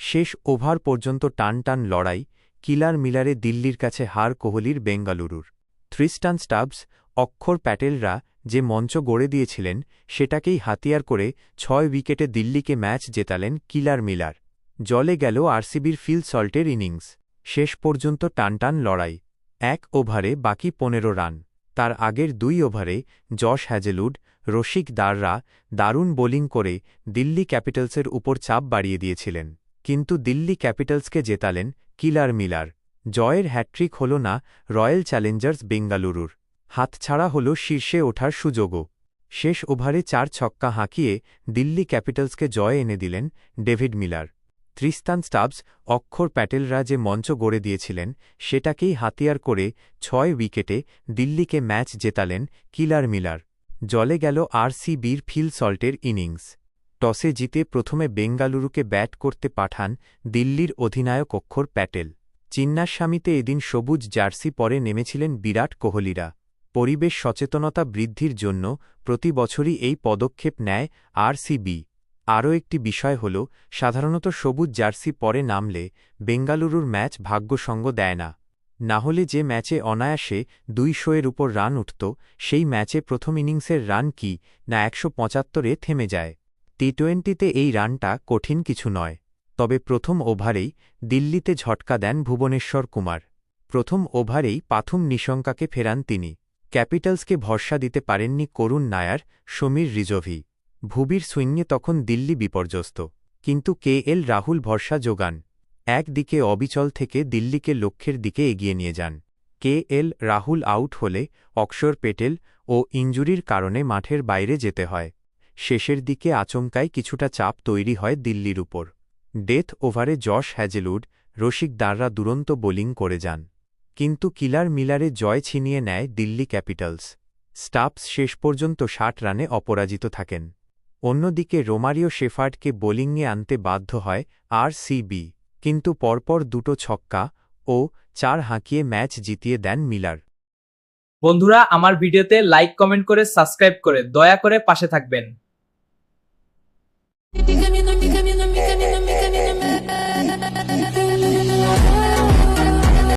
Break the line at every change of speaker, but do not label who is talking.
শেষ ওভার পর্যন্ত টান টান লড়াই, কিলার মিলারে দিল্লির কাছে হার কোহলির বেঙ্গালুরুর। থ্রিস্টান স্টাবস, অক্ষর প্যাটেলরা যে মঞ্চ গড়ে দিয়েছিলেন সেটাকেই হাতিয়ার করে ৬ উইকেটে দিল্লিকে ম্যাচ জেতালেন কিলার মিলার। জলে গেল আরসিবির ফিল সল্টের ইনিংস। শেষ পর্যন্ত টানটান লড়াই। ১ ওভারে বাকি ১৫ রান। তার আগের ২ ওভারে জশ হ্যাজেলউড, রসিক দাররা দারুণ বোলিং করে দিল্লি ক্যাপিটালসের উপর চাপ বাড়িয়ে দিয়েছিলেন। কিন্তু দিল্লি ক্যাপিটালসকে জেতালেন কিলার মিলার। জয়ের হ্যাট্রিক হল না রয়্যাল চ্যালেঞ্জার্স বেঙ্গালুরুর। হাতছাড়া হল শীর্ষে ওঠার সুযোগও। শেষ ওভারে ৪ ছক্কা হাঁকিয়ে দিল্লি ক্যাপিটালসকে জয় এনে দিলেন ডেভিড মিলার। থ্রিস্টান স্টাবস, অক্ষর প্যাটেলরা যে মঞ্চ গড়ে দিয়েছিলেন সেটাকেই হাতিয়ার করে ৬ উইকেটে দিল্লিকে ম্যাচ জেতালেন কিলার মিলার। জলে গেল আরসিবির ফিল সল্টের ইনিংস। টসে জিতে প্রথমে বেঙ্গালুরুকে ব্যাট করতে পাঠান দিল্লির অধিনায়ক অক্ষর প্যাটেল। চিন্নাস্বামীতে এদিন সবুজ জার্সি পরে নেমেছিলেন বিরাট কোহলিরা। পরিবেশ সচেতনতা বৃদ্ধির জন্য প্রতি বছরই এই পদক্ষেপ নেয় আরসিবি। আরও একটি বিষয় হল, সাধারণত সবুজ জার্সি পরে নামলে বেঙ্গালুরুর ম্যাচ ভাগ্যসঙ্গ দেয় না। নাহলে যে ম্যাচে অনায়াসে ২০০-এর উপর রান উঠত সেই ম্যাচে প্রথম ইনিংসের রান কি না ১৭৫-এ থেমে যায়। টি-টোয়েন্টিতে এই রানটা কঠিন কিছু নয়। তবে প্রথম ওভারেই দিল্লিতে ঝটকা দেন ভুবনেশ্বর কুমার। প্রথম ওভারেই পাথুম নিশঙ্কাকে ফেরান তিনি। ক্যাপিটালসকে ভরসা দিতে পারেননি করুণ নায়ার, সমীর রিজভি। ভুবির সুইংয়ে তখন দিল্লি বিপর্যস্ত। কিন্তু কেএল রাহুল ভরসা যোগান। একদিকে অবিচল থেকে দিল্লিকে লক্ষ্যের দিকে এগিয়ে নিয়ে যান। কেএল রাহুল আউট হলে অক্ষর প্যাটেল ও ইনজুরির কারণে মাঠের বাইরে যেতে হয়। শেষের দিকে আচমকাই কিছুটা চাপ তৈরি হয় দিল্লির উপর। ডেথ ওভারে জশ হ্যাজেলউড, রসিক দাররা দুরন্ত বোলিং করে যান। কিন্তু কিলার মিলারে জয় ছিনিয়ে নেয় দিল্লি ক্যাপিটালস। স্টাবস শেষ পর্যন্ত ৬০ রানে অপরাজিত থাকেন। অন্যদিকে রোমারিও শেফার্ডকে বোলিংয়ে আনতে বাধ্য হয় আরসিবি। কিন্তু পরপর দুটো ছক্কা ও ৪ হাঁকিয়ে ম্যাচ জিতিয়ে দেন মিলার।
বন্ধুরা, আমার ভিডিওতে লাইক, কমেন্ট করে সাবস্ক্রাইব করে দয়া করে পাশে থাকবেন।